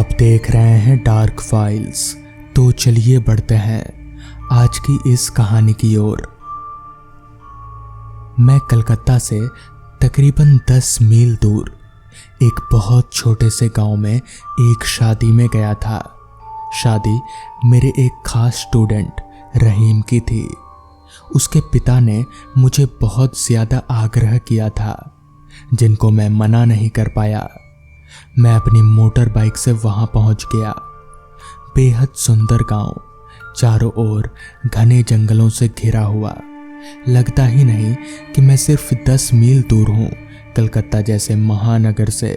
आप देख रहे हैं डार्क फाइल्स। तो चलिए बढ़ते हैं आज की इस कहानी की ओर। मैं कलकत्ता से तकरीबन 10 मील दूर एक बहुत छोटे से गांव में एक शादी में गया था। शादी मेरे एक खास स्टूडेंट रहीम की थी। उसके पिता ने मुझे बहुत ज़्यादा आग्रह किया था, जिनको मैं मना नहीं कर पाया। मैं अपनी मोटर बाइक से वहां पहुंच गया। बेहद सुंदर गांव, चारों ओर घने जंगलों से घिरा हुआ। लगता ही नहीं कि मैं सिर्फ 10 मील दूर हूं कलकत्ता जैसे महानगर से।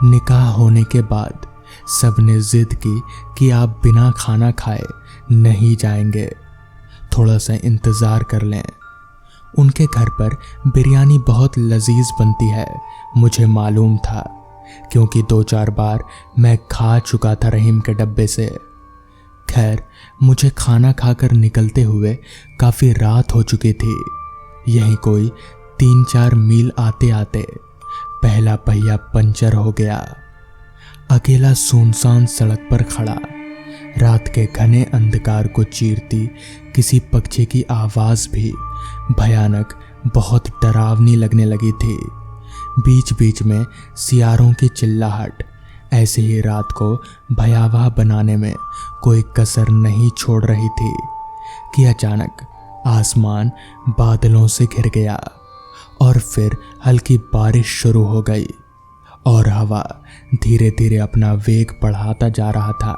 निकाह होने के बाद सबने जिद की कि आप बिना खाना खाए नहीं जाएंगे, थोड़ा सा इंतज़ार कर लें। उनके घर पर बिरयानी बहुत लजीज बनती है, मुझे मालूम था, क्योंकि 2-4 बार मैं खा चुका था रहीम के डब्बे से। खैर, मुझे खाना खाकर निकलते हुए काफ़ी रात हो चुकी थी। यहीं कोई 3-4 मील आते आते पहला पहिया पंचर हो गया। अकेला सुनसान सड़क पर खड़ा, रात के घने अंधकार को चीरती किसी पक्षी की आवाज़ भी भयानक, बहुत डरावनी लगने लगी थी। बीच बीच में सियारों की चिल्लाहट ऐसे ही रात को भयावह बनाने में कोई कसर नहीं छोड़ रही थी कि अचानक आसमान बादलों से घिर गया और फिर हल्की बारिश शुरू हो गई और हवा धीरे धीरे अपना वेग बढ़ाता जा रहा था।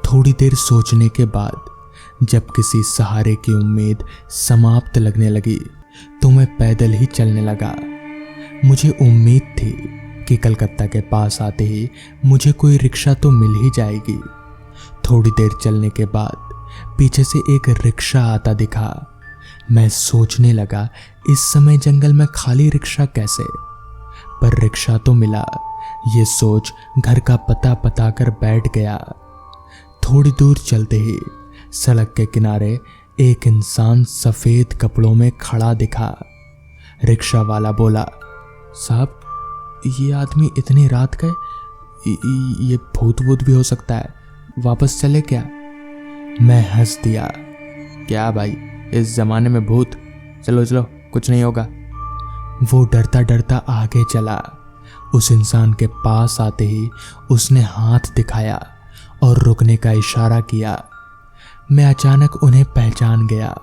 थोड़ी देर सोचने के बाद जब किसी सहारे की उम्मीद समाप्त लगने लगी तो मैं पैदल ही चलने लगा। मुझे उम्मीद थी कि कलकत्ता के पास आते ही मुझे कोई रिक्शा तो मिल ही जाएगी। थोड़ी देर चलने के बाद पीछे से एक रिक्शा आता दिखा। मैं सोचने लगा, इस समय जंगल में खाली रिक्शा कैसे, पर रिक्शा तो मिला। ये सोच घर का पता बता कर बैठ गया। थोड़ी दूर चलते ही सड़क के किनारे एक इंसान सफ़ेद कपड़ों में खड़ा दिखा। रिक्शा वाला बोला, साहब, ये आदमी इतनी रात का ये भूत वूत भी हो सकता है, वापस चले क्या? मैं हंस दिया, क्या भाई, इस जमाने में भूत, चलो चलो, कुछ नहीं होगा। वो डरता डरता आगे चला। उस इंसान के पास आते ही उसने हाथ दिखाया और रुकने का इशारा किया। मैं अचानक उन्हें पहचान गया।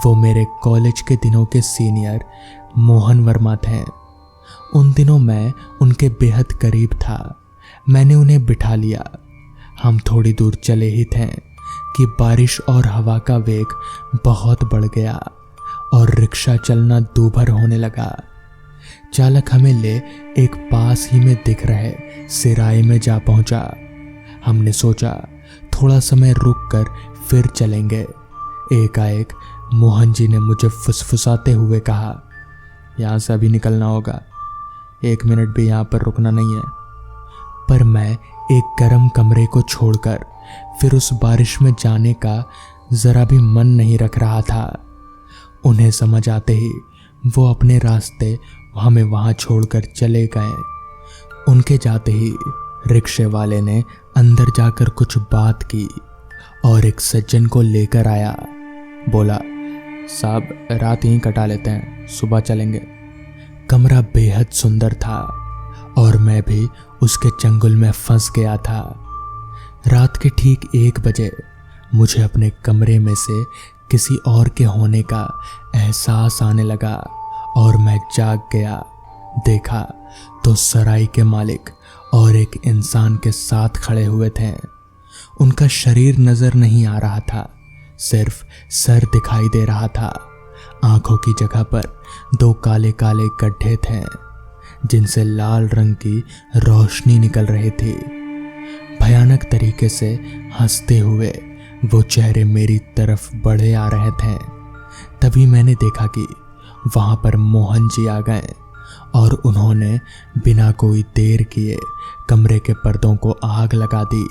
वो मेरे कॉलेज के दिनों के सीनियर मोहन वर्मा थे। उन दिनों मैं उनके बेहद करीब था। मैंने उन्हें बिठा लिया। हम थोड़ी दूर चले ही थे कि बारिश और हवा का वेग बहुत बढ़ गया और रिक्शा चलना दूभर होने लगा। चालक हमें ले एक पास ही में दिख रहे सिराए में जा पहुंचा। हमने सोचा थोड़ा समय रुक कर फिर चलेंगे। एकाएक मोहन जी ने मुझे फुसफुसाते हुए कहा, यहाँ से अभी निकलना होगा, 1 मिनट भी यहाँ पर रुकना नहीं है। पर मैं एक गर्म कमरे को छोड़कर फिर उस बारिश में जाने का ज़रा भी मन नहीं रख रहा था। उन्हें समझ आते ही वो अपने रास्ते हमें वहाँ छोड़कर चले गए। उनके जाते ही रिक्शे वाले ने अंदर जाकर कुछ बात की और एक सज्जन को लेकर आया। बोला, साहब, रात यहीं कटा लेते हैं, सुबह चलेंगे। कमरा बेहद सुंदर था और मैं भी उसके चंगुल में फंस गया था। रात के ठीक 1 बजे मुझे अपने कमरे में से किसी और के होने का एहसास आने लगा और मैं जाग गया। देखा तो सराय के मालिक और एक इंसान के साथ खड़े हुए थे। उनका शरीर नजर नहीं आ रहा था, सिर्फ सर दिखाई दे रहा था। आंखों की जगह पर 2 काले काले गड्ढे थे जिनसे लाल रंग की रोशनी निकल रही थी। भयानक तरीके से हंसते हुए वो चेहरे मेरी तरफ बढ़े आ रहे थे। तभी मैंने देखा कि वहां पर मोहन जी आ गए और उन्होंने बिना कोई देर किए कमरे के पर्दों को आग लगा दी।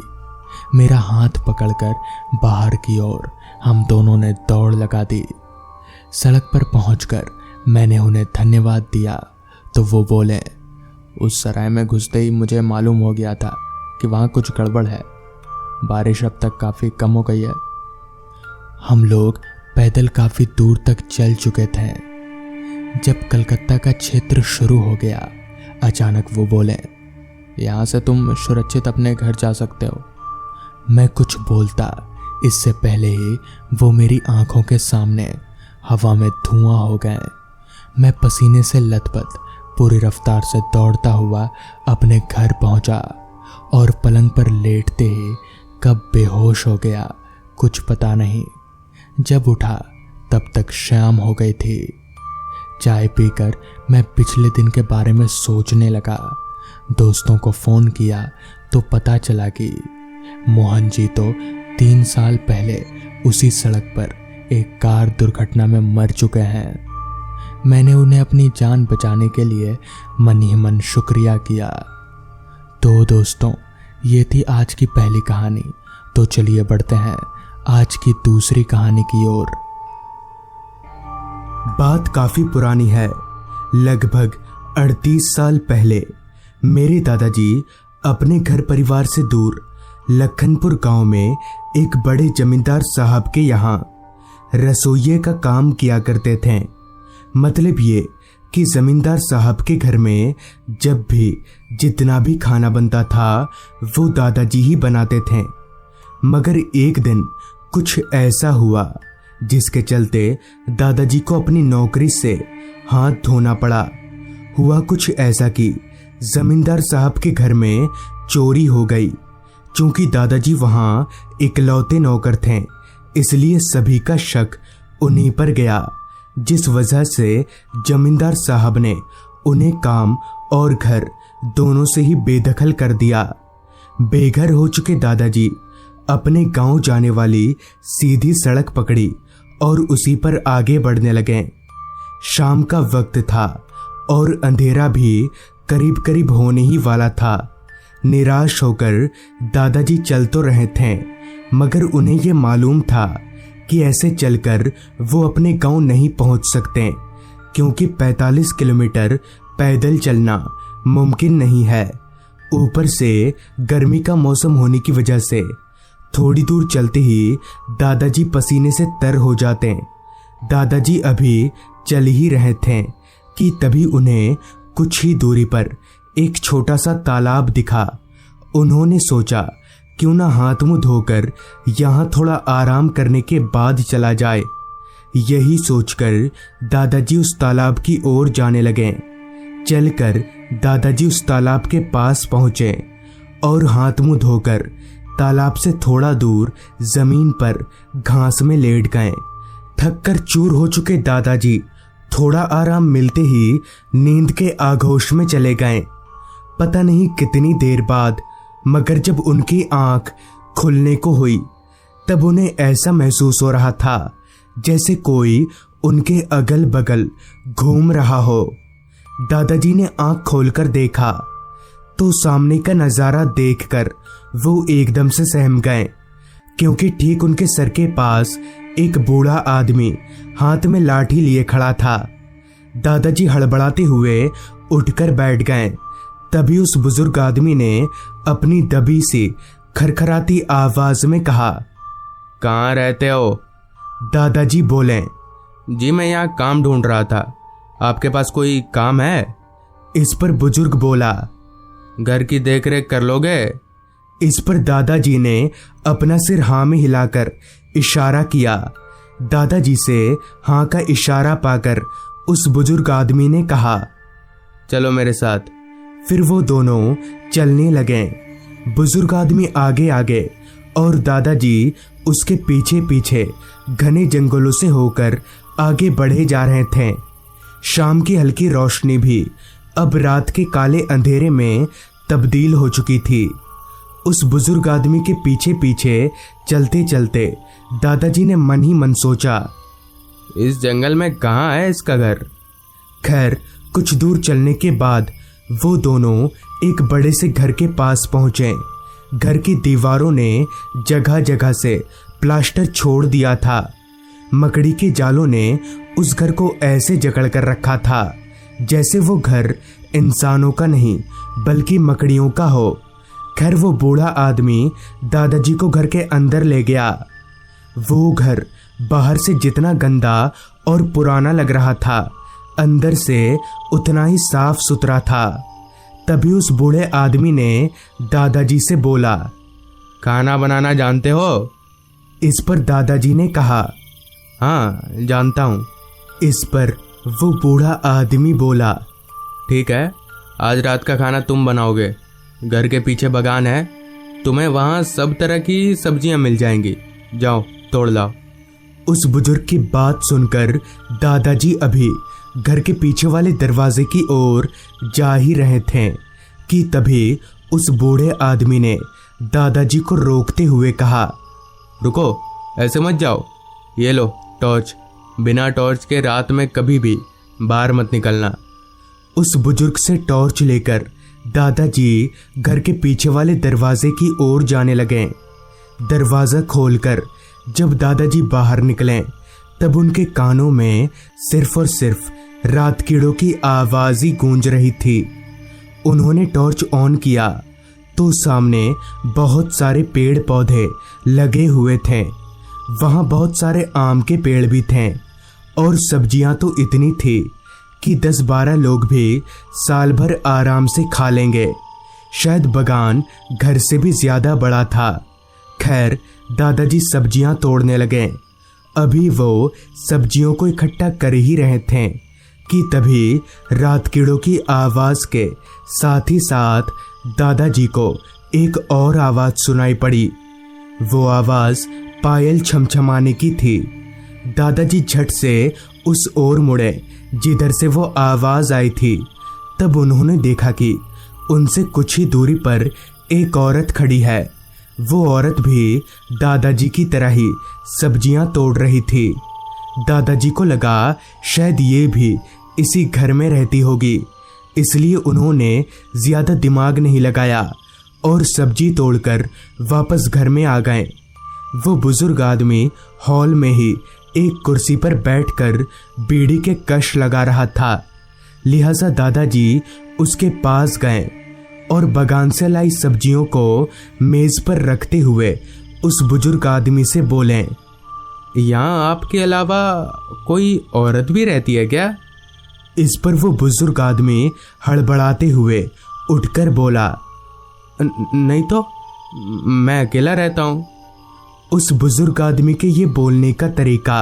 मेरा हाथ पकड़कर बाहर की ओर हम दोनों ने दौड़ लगा दी। सड़क पर पहुंचकर मैंने उन्हें धन्यवाद दिया तो वो बोले, उस सराय में घुसते ही मुझे मालूम हो गया था कि वहाँ कुछ गड़बड़ है। बारिश अब तक काफ़ी कम हो गई है। हम लोग पैदल काफ़ी दूर तक चल चुके थे। जब कलकत्ता का क्षेत्र शुरू हो गया, अचानक वो बोले, यहाँ से तुम सुरक्षित अपने घर जा सकते हो। मैं कुछ बोलता इससे पहले ही वो मेरी आंखों के सामने हवा में धुआं हो गए। मैं पसीने से लथपथ पूरी रफ्तार से दौड़ता हुआ अपने घर पहुंचा और पलंग पर लेटते ही कब बेहोश हो गया कुछ पता नहीं। जब उठा तब तक शाम हो गई थी। चाय पीकर मैं पिछले दिन के बारे में सोचने लगा। दोस्तों को फ़ोन किया तो पता चला कि मोहन जी तो 3 साल पहले उसी सड़क पर एक कार दुर्घटना में मर चुके हैं। मैंने उन्हें अपनी जान बचाने के लिए मन ही मन शुक्रिया किया। तो दोस्तों, ये थी आज की पहली कहानी। तो चलिए बढ़ते हैं आज की दूसरी कहानी की ओर। बात काफी पुरानी है। लगभग 38 साल पहले मेरे दादाजी अपने घर परिवार से दूर लखनपुर गांव में एक बड़े जमींदार साहब के यहाँ रसोइये का काम किया करते थे। मतलब ये कि जमींदार साहब के घर में जब भी जितना भी खाना बनता था वो दादाजी ही बनाते थे। मगर एक दिन कुछ ऐसा हुआ जिसके चलते दादाजी को अपनी नौकरी से हाथ धोना पड़ा। हुआ कुछ ऐसा कि जमींदार साहब के घर में चोरी हो गई। चूंकि दादाजी वहां इकलौते नौकर थे, इसलिए सभी का शक उन्हीं पर गया, जिस वजह से जमींदार साहब ने उन्हें काम और घर दोनों से ही बेदखल कर दिया। बेघर हो चुके दादाजी अपने गांव जाने वाली सीधी सड़क पकड़ी और उसी पर आगे बढ़ने लगे। शाम का वक्त था और अंधेरा भी करीब करीब होने ही वाला था। निराश होकर दादाजी चल तो रहे थे, मगर उन्हें यह मालूम था कि ऐसे चलकर वो अपने गांव नहीं पहुंच सकते, क्योंकि 45 किलोमीटर पैदल चलना मुमकिन नहीं है। ऊपर से गर्मी का मौसम होने की वजह से थोड़ी दूर चलते ही दादाजी पसीने से तर हो जाते। दादाजी अभी चल ही रहे थे कि तभी उन्हें कुछ ही दूरी पर एक छोटा सा तालाब दिखा। उन्होंने सोचा क्यों ना हाथ मुंह धोकर यहाँ थोड़ा आराम करने के बाद चला जाए। यही सोचकर दादाजी उस तालाब की ओर जाने लगे। चलकर दादाजी उस तालाब के पास पहुंचे और हाथ मुंह धोकर तालाब से थोड़ा दूर जमीन पर घास में लेट गए। थककर चूर हो चुके दादाजी थोड़ा आराम मिलते ही नींद के आगोश में चले गए। पता नहीं कितनी देर बाद, मगर जब उनकी आंख खुलने को हुई तब उन्हें ऐसा महसूस हो रहा था जैसे कोई उनके अगल बगल घूम रहा हो। दादाजी ने आंख खोलकर देखा तो सामने का नजारा देखकर वो एकदम से सहम गए, क्योंकि ठीक उनके सर के पास एक बूढ़ा आदमी हाथ में लाठी लिए खड़ा था। दादाजी हड़बड़ाते हुए उठकर बैठ गए। तभी उस बुजुर्ग आदमी ने अपनी दबी सी खरखराती आवाज में कहा, कहाँ रहते हो? दादाजी बोले, जी मैं यहाँ काम ढूंढ रहा था, आपके पास कोई काम है? इस पर बुजुर्ग बोला, घर की देखरेख कर लोगे? इस पर दादाजी ने अपना सिर हाँ में हिलाकर इशारा किया। दादाजी से हाँ का इशारा पाकर उस बुजुर्ग आदमी ने कहा, चलो मेरे साथ। फिर वो दोनों चलने लगे। बुजुर्ग आदमी आगे आगे और दादाजी उसके पीछे पीछे घने जंगलों से होकर आगे बढ़े जा रहे थे। शाम की हल्की रोशनी भी अब रात के काले अंधेरे में तब्दील हो चुकी थी। उस बुजुर्ग आदमी के पीछे पीछे चलते चलते दादाजी ने मन ही मन सोचा, इस जंगल में कहाँ है इसका घर? खैर कुछ दूर चलने के बाद वो दोनों एक बड़े से घर के पास पहुंचे। घर की दीवारों ने जगह जगह से प्लास्टर छोड़ दिया था। मकड़ी के जालों ने उस घर को ऐसे जकड़ कर रखा था जैसे वो घर इंसानों का नहीं बल्कि मकड़ियों का हो। खैर वो बूढ़ा आदमी दादाजी को घर के अंदर ले गया। वो घर बाहर से जितना गंदा और पुराना लग रहा था, अंदर से उतना ही साफ सुथरा था। तभी उस बूढ़े आदमी ने दादाजी से बोला, खाना बनाना जानते हो? इस पर दादाजी ने कहा, हाँ जानता हूँ। इस पर वो बूढ़ा आदमी बोला, ठीक है, आज रात का खाना तुम बनाओगे। घर के पीछे बागान है, तुम्हें वहाँ सब तरह की सब्जियाँ मिल जाएंगी, जाओ तोड़ लाओ। उस बुजुर्ग की बात सुनकर दादाजी अभी घर के पीछे वाले दरवाजे की ओर जा ही रहे थे कि तभी उस बूढ़े आदमी ने दादाजी को रोकते हुए कहा, रुको, ऐसे मत जाओ, ये लो टॉर्च, बिना टॉर्च के रात में कभी भी बाहर मत निकलना। उस बुजुर्ग से टॉर्च लेकर दादाजी घर के पीछे वाले दरवाजे की ओर जाने लगे। दरवाजा खोलकर जब दादाजी बाहर निकले तब उनके कानों में सिर्फ और सिर्फ रात कीड़ों की आवाज ही गूंज रही थी। उन्होंने टॉर्च ऑन किया तो सामने बहुत सारे पेड़ पौधे लगे हुए थे। वहां बहुत सारे आम के पेड़ भी थे और सब्जियां तो इतनी थी कि 10-12 लोग भी साल भर आराम से खा लेंगे। शायद बागान घर से भी ज्यादा बड़ा था। खैर दादाजी सब्जियां तोड़ने लगे। अभी वो सब्जियों को इकट्ठा कर ही रहे थे कि तभी रात कीड़ों की आवाज के साथ ही साथ दादाजी को एक और आवाज सुनाई पड़ी। वो आवाज पायल छमछमाने की थी। दादाजी झट से उस ओर मुड़े जिधर से वो आवाज आई थी। तब उन्होंने देखा कि उनसे कुछ ही दूरी पर एक औरत खड़ी है। वो औरत भी दादाजी की तरह ही सब्जियां तोड़ रही थी। दादाजी को लगा शायद ये भी इसी घर में रहती होगी, इसलिए उन्होंने ज्यादा दिमाग नहीं लगाया और सब्जी तोड़कर वापस घर में आ गए। वो बुजुर्ग आदमी हॉल में ही एक कुर्सी पर बैठकर बीड़ी के कश लगा रहा था। लिहाजा दादाजी उसके पास गए और बागान से लाई सब्जियों को मेज पर रखते हुए उस बुजुर्ग आदमी से बोले, यहाँ आपके अलावा कोई औरत भी रहती है क्या? इस पर वो बुजुर्ग आदमी हड़बड़ाते हुए उठकर बोला, नहीं तो मैं अकेला रहता हूँ। उस बुजुर्ग आदमी के ये बोलने का तरीका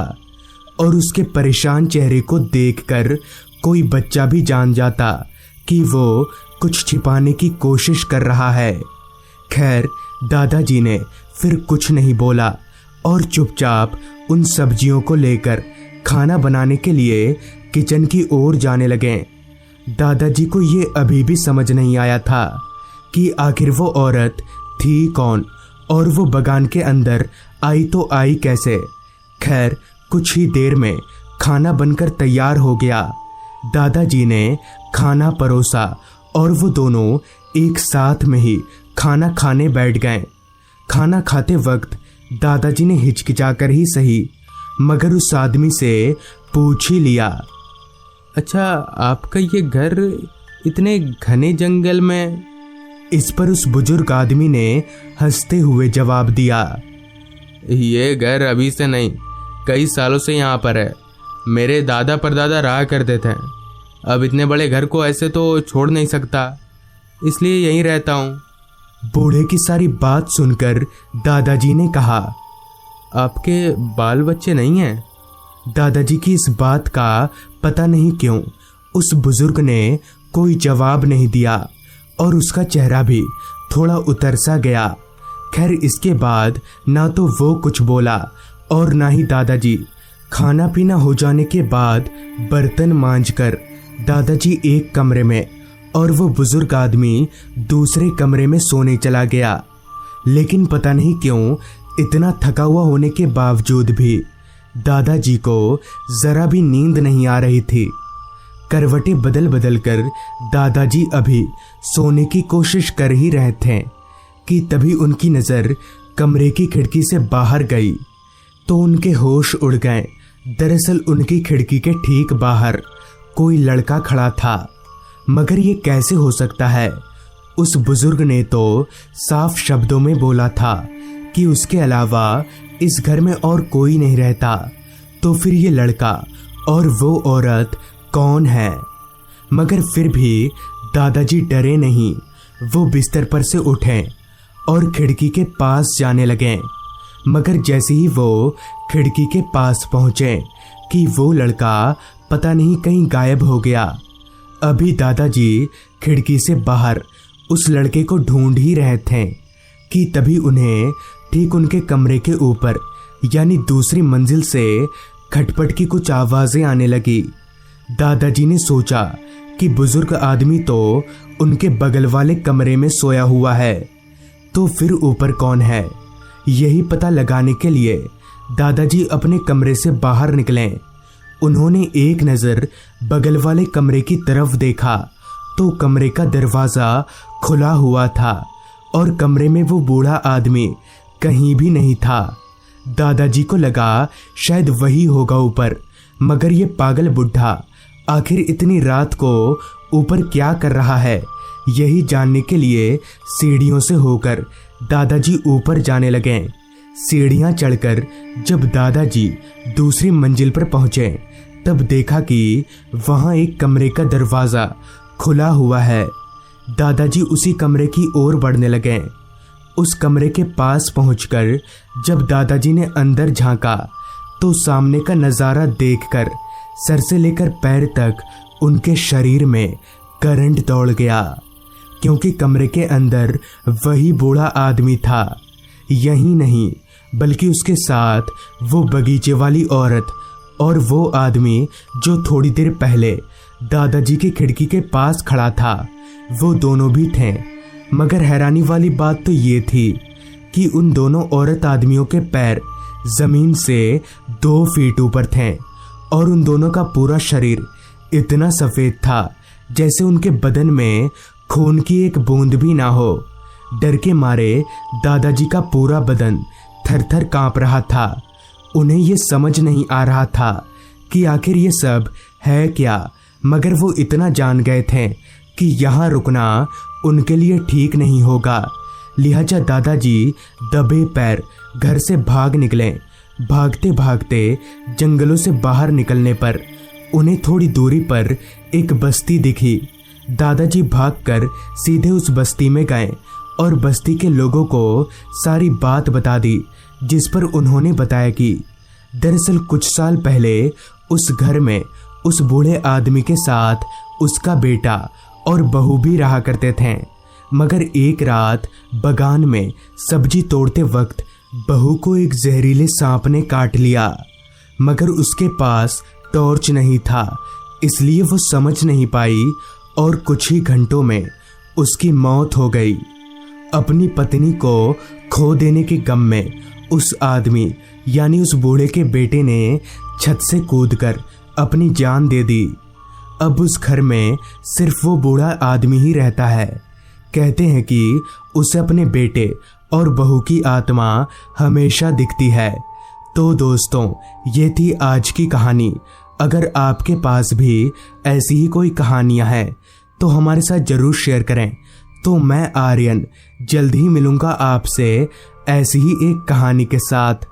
और उसके परेशान चेहरे को देखकर कोई बच्चा भी जान जाता कि वो कुछ छिपाने की कोशिश कर रहा है। खैर दादाजी ने फिर कुछ नहीं बोला और चुपचाप उन सब्जियों को लेकर खाना बनाने के लिए किचन की ओर जाने लगे। दादाजी को ये अभी भी समझ नहीं आया था कि आखिर वो औरत थी कौन और वो बागान के अंदर आई तो आई कैसे। खैर कुछ ही देर में खाना बनकर तैयार हो गया। दादाजी ने खाना परोसा और वो दोनों एक साथ में ही खाना खाने बैठ गए। खाना खाते वक्त दादाजी ने हिचकिचाकर ही सही मगर उस आदमी से पूछ ही लिया, अच्छा आपका ये घर इतने घने जंगल में? इस पर उस बुजुर्ग आदमी ने हंसते हुए जवाब दिया, ये घर अभी से नहीं कई सालों से यहाँ पर है। मेरे दादा परदादा रहा करते थे। अब इतने बड़े घर को ऐसे तो छोड़ नहीं सकता, इसलिए यहीं रहता हूँ। बूढ़े की सारी बात सुनकर दादाजी ने कहा, आपके बाल बच्चे नहीं हैं? दादाजी की इस बात का पता नहीं क्यों उस बुजुर्ग ने कोई जवाब नहीं दिया और उसका चेहरा भी थोड़ा उतर सा गया। खैर इसके बाद ना तो वो कुछ बोला और ना ही दादाजी। खाना पीना हो जाने के बाद बर्तन मांजकर दादाजी एक कमरे में और वो बुजुर्ग आदमी दूसरे कमरे में सोने चला गया। लेकिन पता नहीं क्यों इतना थका हुआ होने के बावजूद भी दादाजी को जरा भी नींद नहीं आ रही थी। करवटें बदल बदल कर दादाजी अभी सोने की कोशिश कर ही रहे थे कि तभी उनकी नज़र कमरे की खिड़की से बाहर गई तो उनके होश उड़ गए। दरअसल उनकी खिड़की के ठीक बाहर कोई लड़का खड़ा था। मगर ये कैसे हो सकता है? उस बुजुर्ग ने तो साफ शब्दों में बोला था कि उसके अलावा इस घर में और कोई नहीं रहता। तो फिर ये लड़का और वो औरत कौन है? मगर फिर भी दादाजी डरे नहीं। वो बिस्तर पर से उठे और खिड़की के पास जाने लगे। मगर जैसे ही वो खिड़की के पास पहुंचे कि वो लड़का पता नहीं कहीं गायब हो गया। अभी दादाजी खिड़की से बाहर उस लड़के को ढूंढ ही रहे थे कि तभी उन्हें ठीक उनके कमरे के ऊपर यानी दूसरी मंजिल से खटपट की कुछ आवाजें आने लगी। दादाजी ने सोचा कि बुजुर्ग आदमी तो उनके बगल वाले कमरे में सोया हुआ है, तो फिर ऊपर कौन है? यही पता लगाने के लिए दादाजी अपने कमरे से बाहर निकले। उन्होंने एक नज़र बगल वाले कमरे की तरफ देखा तो कमरे का दरवाज़ा खुला हुआ था और कमरे में वो बूढ़ा आदमी कहीं भी नहीं था। दादाजी को लगा शायद वही होगा ऊपर, मगर ये पागल बुढ़ा आखिर इतनी रात को ऊपर क्या कर रहा है? यही जानने के लिए सीढ़ियों से होकर दादाजी ऊपर जाने लगे। सीढ़ियां चढ़कर जब दादाजी दूसरी मंजिल पर पहुंचे तब देखा कि वहां एक कमरे का दरवाज़ा खुला हुआ है। दादाजी उसी कमरे की ओर बढ़ने लगे। उस कमरे के पास पहुंचकर जब दादाजी ने अंदर झांका तो सामने का नज़ारा देखकर सर से लेकर पैर तक उनके शरीर में करंट दौड़ गया, क्योंकि कमरे के अंदर वही बूढ़ा आदमी था। यही नहीं बल्कि उसके साथ वो बगीचे वाली औरत और वो आदमी जो थोड़ी देर पहले दादाजी की खिड़की के पास खड़ा था, वो दोनों भी थे। मगर हैरानी वाली बात तो ये थी कि उन दोनों औरत आदमियों के पैर जमीन से 2 फीट ऊपर थे और उन दोनों का पूरा शरीर इतना सफ़ेद था जैसे उनके बदन में खून की एक बूंद भी ना हो। डर के मारे दादाजी का पूरा बदन थर-थर कांप रहा था। उन्हें ये समझ नहीं आ रहा था कि आखिर ये सब है क्या, मगर वो इतना जान गए थे कि यहाँ रुकना उनके लिए ठीक नहीं होगा। लिहाजा दादाजी दबे पैर घर से भाग निकले। भागते भागते जंगलों से बाहर निकलने पर उन्हें थोड़ी दूरी पर एक बस्ती दिखी। दादाजी भागकर सीधे उस बस्ती में गए और बस्ती के लोगों को सारी बात बता दी, जिस पर उन्होंने बताया कि दरअसल कुछ साल पहले उस घर में उस बूढ़े आदमी के साथ उसका बेटा और बहू भी रहा करते थे। मगर एक रात बगान में सब्जी तोड़ते वक्त बहू को एक जहरीले सांप ने काट लिया, मगर उसके पास टॉर्च नहीं था, इसलिए वो समझ नहीं पाई और कुछ ही घंटों में उसकी मौत हो गई। अपनी पत्नी को खो देने के गम में उस आदमी यानी उस बूढ़े के बेटे ने छत से कूदकर अपनी जान दे दी। अब उस घर में सिर्फ वो बूढ़ा आदमी ही रहता है। कहते हैं कि उसे अपने बेटे और बहू की आत्मा हमेशा दिखती है। तो दोस्तों, ये थी आज की कहानी। अगर आपके पास भी ऐसी ही कोई कहानियां हैं तो हमारे साथ ज़रूर शेयर करें। तो मैं आर्यन जल्द ही मिलूंगा आपसे ऐसी ही एक कहानी के साथ।